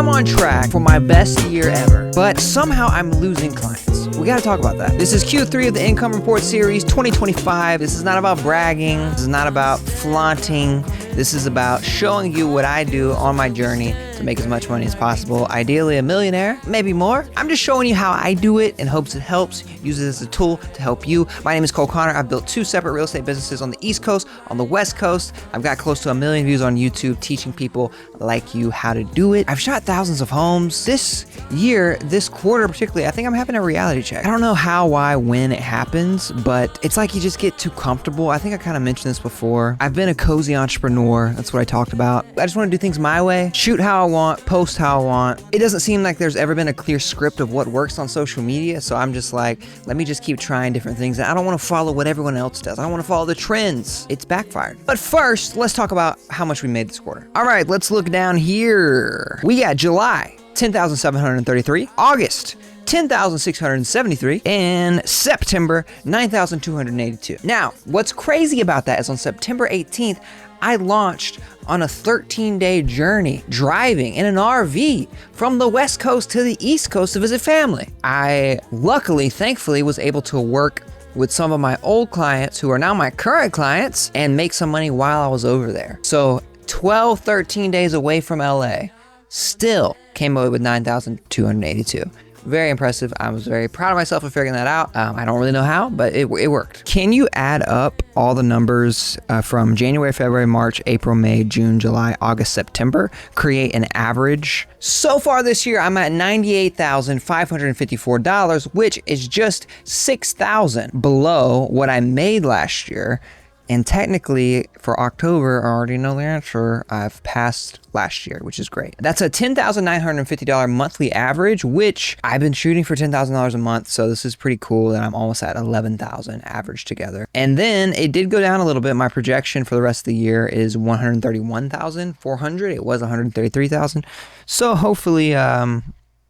I'm on track for my best year ever, but somehow I'm losing clients. We gotta talk about that. This is Q3 of the Income Report Series 2025. This is not about bragging. This is not about flaunting. This is about showing you what I do on my journey to make as much money as possible. Ideally a millionaire, maybe more. I'm just showing you how I do it in hopes it helps. Use it as a tool to help you. My name is Cole Connor. I've built 2 separate real estate businesses on the East Coast, on the West Coast. I've got close to 1 million views on YouTube teaching people like you how to do it. I've shot thousands of homes. This year, this quarter particularly, I think I'm having a reality check. I don't know how, why, when it happens, but it's like you just get too comfortable. I think I kind of mentioned this before. I've been a cozy entrepreneur. That's what I talked about. I just want to do things my way, shoot how I want, post how I want. It doesn't seem like there's ever been a clear script of what works on social media, so I'm just like, let me just keep trying different things. And I don't want to follow what everyone else does. I don't want to follow the trends. It's backfired. But first, let's talk about how much we made this quarter. All right, let's look down here. We got July, 10,733, August, 10,673, and September, 9,282. Now, what's crazy about that is on September 18th, I launched on a 13-day journey driving in an RV from the West Coast to the East Coast to visit family. I luckily, thankfully, was able to work with some of my old clients who are now my current clients and make some money while I was over there. So 12, 13 days away from LA, still came away with 9,282. Very impressive. I was very proud of myself for figuring that out. I don't really know how, but it worked. Can you add up all the numbers from January, February, March, April, May, June, July, August, September, create an average? So far this year, I'm at $98,554, which is just $6,000 below what I made last year. And technically, for October, I already know the answer. I've passed last year, which is great. That's a $10,950 monthly average, which I've been shooting for $10,000 a month. So this is pretty cool that I'm almost at $11,000 average together. And then it did go down a little bit. My projection for the rest of the year is $131,400. It was $133,000. So hopefully I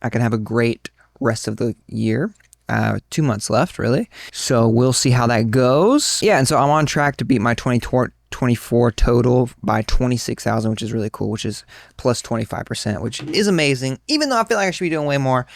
can have a great rest of the year. 2 months left, really. So we'll see how that goes. Yeah, and so I'm on track to beat my 2024 total by 26,000, which is really cool, which is plus 25%, which is amazing. Even though I feel like I should be doing way more,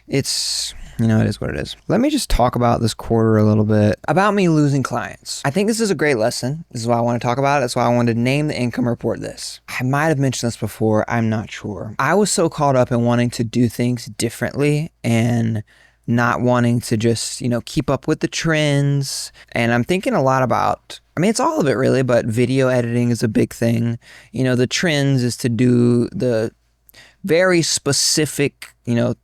it's, it is what it is. Let me just talk about this quarter a little bit, about me losing clients. I think this is a great lesson. This is why I want to talk about it. That's why I wanted to name the income report this. I might have mentioned this before. I'm not sure. I was so caught up in wanting to do things differently and not wanting to just, keep up with the trends. And I'm thinking a lot about, it's all of it really, but video editing is a big thing. The trends is to do the very specific,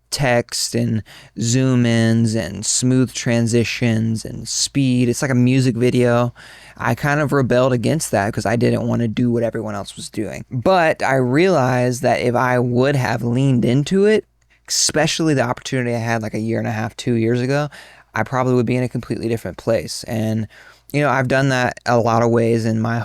text and zoom ins and smooth transitions and speed. It's like a music video. I kind of rebelled against that because I didn't want to do what everyone else was doing. But I realized that if I would have leaned into it, especially the opportunity I had like a year and a half, 2 years ago, I probably would be in a completely different place. And, I've done that a lot of ways in my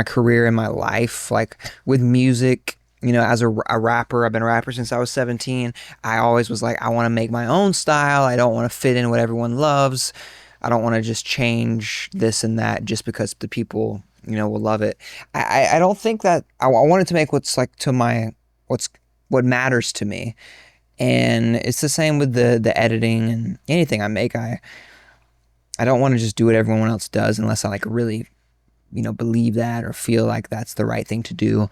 career, in my life, like with music, as a rapper. I've been a rapper since I was 17. I always was like, I want to make my own style. I don't want to fit in what everyone loves. I don't want to just change this and that just because the people, will love it. I don't think that I wanted to make what matters to me. And it's the same with the editing and anything I make. I don't want to just do what everyone else does unless I really, believe that or feel like that's the right thing to do.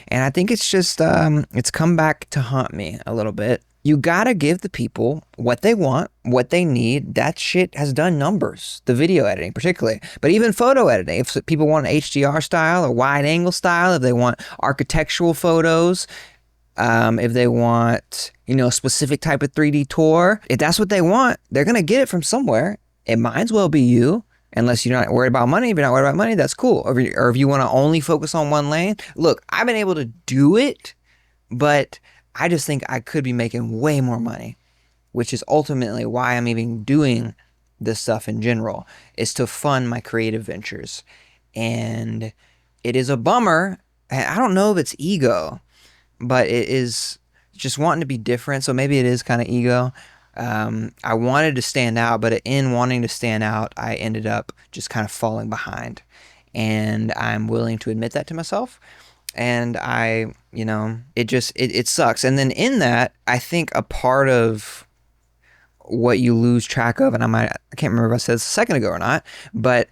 And I think it's just, it's come back to haunt me a little bit. You gotta give the people what they want, what they need. That shit has done numbers. The video editing particularly, but even photo editing. If people want an HDR style or wide angle style, if they want architectural photos, if they want, a specific type of 3D tour, if that's what they want, they're going to get it from somewhere. It might as well be you, unless you're not worried about money. If you're not worried about money, that's cool. Or if you want to only focus on one lane. Look, I've been able to do it, but I just think I could be making way more money, which is ultimately why I'm even doing this stuff in general, is to fund my creative ventures. And it is a bummer. I don't know if it's ego, but it is just wanting to be different. So maybe it is kind of ego. I wanted to stand out, but in wanting to stand out, I ended up just kind of falling behind. And I'm willing to admit that to myself. And it sucks. And then in that, I think a part of what you lose track of, and I can't remember if I said this a second ago or not, but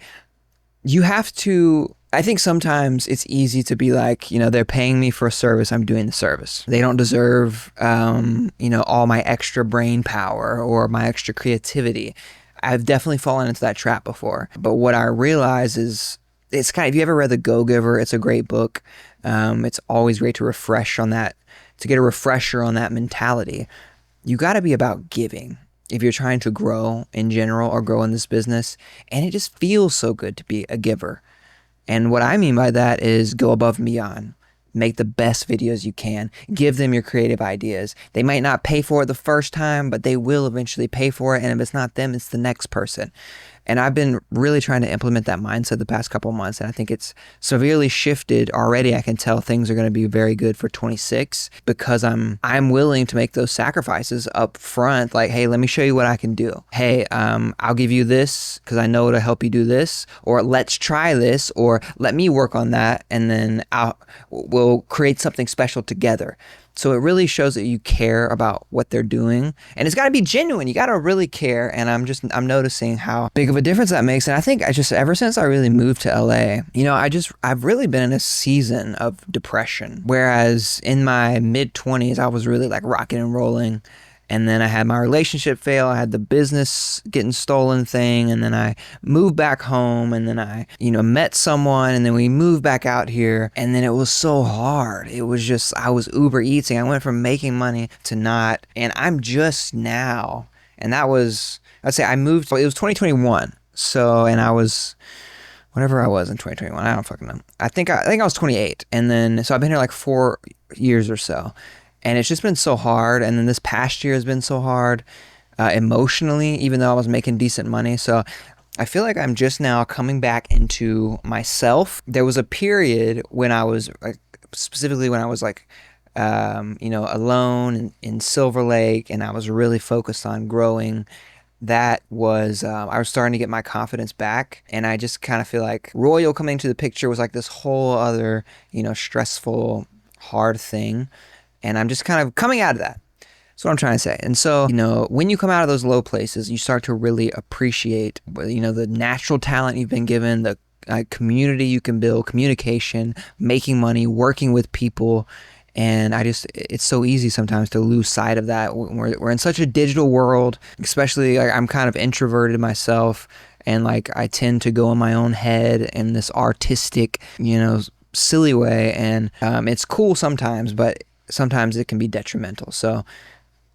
you have to, I think sometimes it's easy to be like, they're paying me for a service, I'm doing the service. They don't deserve, all my extra brain power or my extra creativity. I've definitely fallen into that trap before. But what I realize is, it's kind of, if you ever read The Go-Giver, it's a great book. It's always great to to get a refresher on that mentality. You got to be about giving if you're trying to grow in general or grow in this business. And it just feels so good to be a giver. And what I mean by that is go above and beyond. Make the best videos you can. Give them your creative ideas. They might not pay for it the first time, but they will eventually pay for it. And if it's not them, it's the next person. And I've been really trying to implement that mindset the past couple of months. And I think it's severely shifted already. I can tell things are going to be very good for 26 because I'm willing to make those sacrifices up front. Like, hey, let me show you what I can do. Hey, I'll give you this because I know it'll help you do this, or let's try this, or let me work on that. And then we'll create something special together. So it really shows that you care about what they're doing, and it's got to be genuine. You got to really care. And I'm noticing how big of a difference that makes. And I think ever since I really moved to LA, I've really been in a season of depression. Whereas in my mid 20s, I was really like rocking and rolling. And then I had my relationship fail. I had the business getting stolen thing. And then I moved back home. And then I, met someone. And then we moved back out here. And then it was so hard. It was just, I was Uber eating. I went from making money to not. And I'm just now. And that was, I'd say I moved, it was 2021. So, and I was, whatever I was in 2021. I don't fucking know. I think I was 28. And then, so I've been here like 4 years or so. And it's just been so hard. And then this past year has been so hard emotionally, even though I was making decent money. So I feel like I'm just now coming back into myself. There was a period when I was specifically when I was alone in Silver Lake, and I was really focused on growing. That was, I was starting to get my confidence back. And I just kind of feel like Royal coming into the picture was like this whole other, stressful, hard thing. And I'm just kind of coming out of that. That's what I'm trying to say. And so, when you come out of those low places, you start to really appreciate, the natural talent you've been given, the community you can build, communication, making money, working with people. And it's so easy sometimes to lose sight of that. We're in such a digital world, especially I'm kind of introverted myself. And I tend to go in my own head in this artistic, silly way. And it's cool sometimes, but sometimes it can be detrimental. So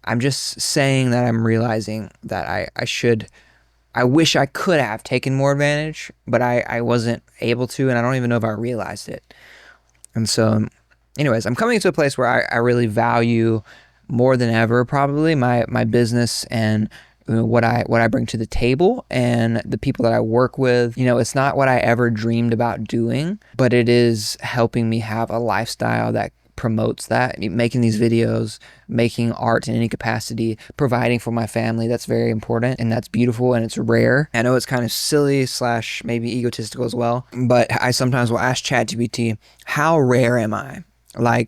I'm just saying that I'm realizing that I wish I could have taken more advantage, but I wasn't able to, and I don't even know if I realized it. And so anyways, I'm coming to a place where I really value more than ever probably my business and what I bring to the table and the people that I work with. It's not what I ever dreamed about doing, but it is helping me have a lifestyle that promotes that, making these videos, making art in any capacity, providing for my family. That's very important, and that's beautiful, and it's rare. I know it's kind of silly / maybe egotistical as well, but I sometimes will ask ChatGPT, how rare am I?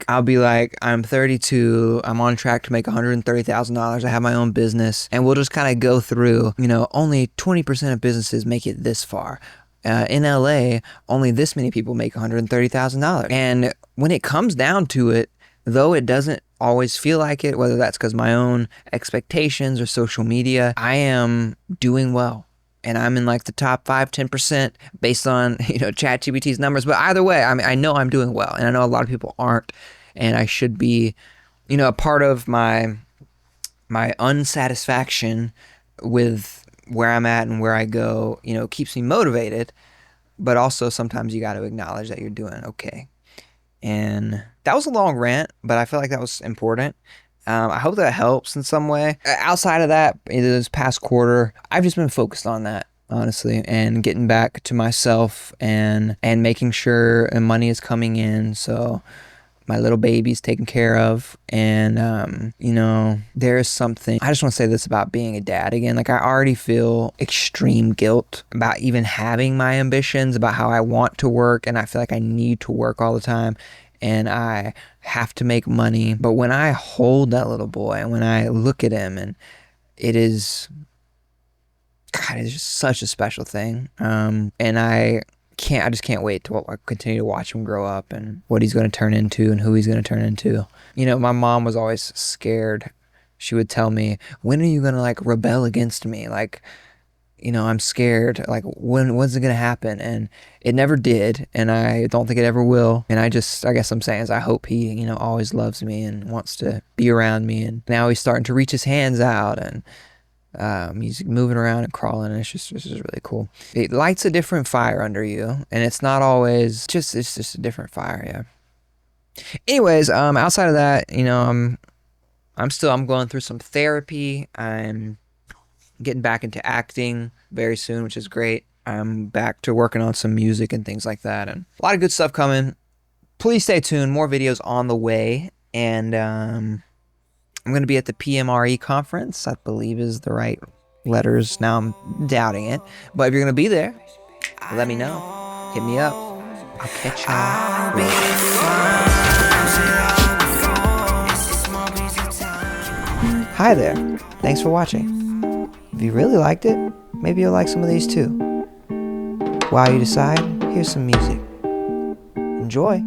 I'll be like, I'm 32, I'm on track to make $130,000, I have my own business, and we'll just kind of go through, only 20% of businesses make it this far. In LA, only this many people make $130,000. And when it comes down to it, though it doesn't always feel like it, whether that's because my own expectations or social media, I am doing well. And I'm in the top 5-10% based on, ChatGPT's numbers. But either way, I know I'm doing well. And I know a lot of people aren't. And I should be, a part of my unsatisfaction with where I'm at and where I go, keeps me motivated, but also sometimes you got to acknowledge that you're doing okay. And that was a long rant, but I feel like that was important. I hope that helps in some way. Outside of that, this past quarter, I've just been focused on that, honestly, and getting back to myself and making sure money is coming in. So my little baby's taken care of. And, there is something, I just want to say this about being a dad again. I already feel extreme guilt about even having my ambitions, about how I want to work. And I feel like I need to work all the time. and I have to make money. But when I hold that little boy and when I look at him, and it is, God, it's just such a special thing. And I just can't wait to continue to watch him grow up and what he's going to turn into and who he's going to turn into. You know, my mom was always scared. She would tell me, when are you going to like rebel against me? Like, you know, I'm scared. Like, when's it going to happen? And it never did. And I don't think it ever will. And I guess I'm saying is I hope he, you know, always loves me and wants to be around me. And now he's starting to reach his hands out, and he's moving around and crawling, and it's just really cool. It lights a different fire under you, and it's not always it's just a different fire. Yeah. Anyways, outside of that, you know, I'm going through some therapy. I'm getting back into acting very soon, which is great. I'm back to working on some music and things like that, and a lot of good stuff coming. Please stay tuned. More videos on the way, and I'm going to be at the PMRE conference, I believe is the right letters. Now I'm doubting it. But if you're going to be there, let me know. Hit me up. I'll catch y'all later. Hi there. Thanks for watching. If you really liked it, maybe you'll like some of these too. While you decide, here's some music. Enjoy.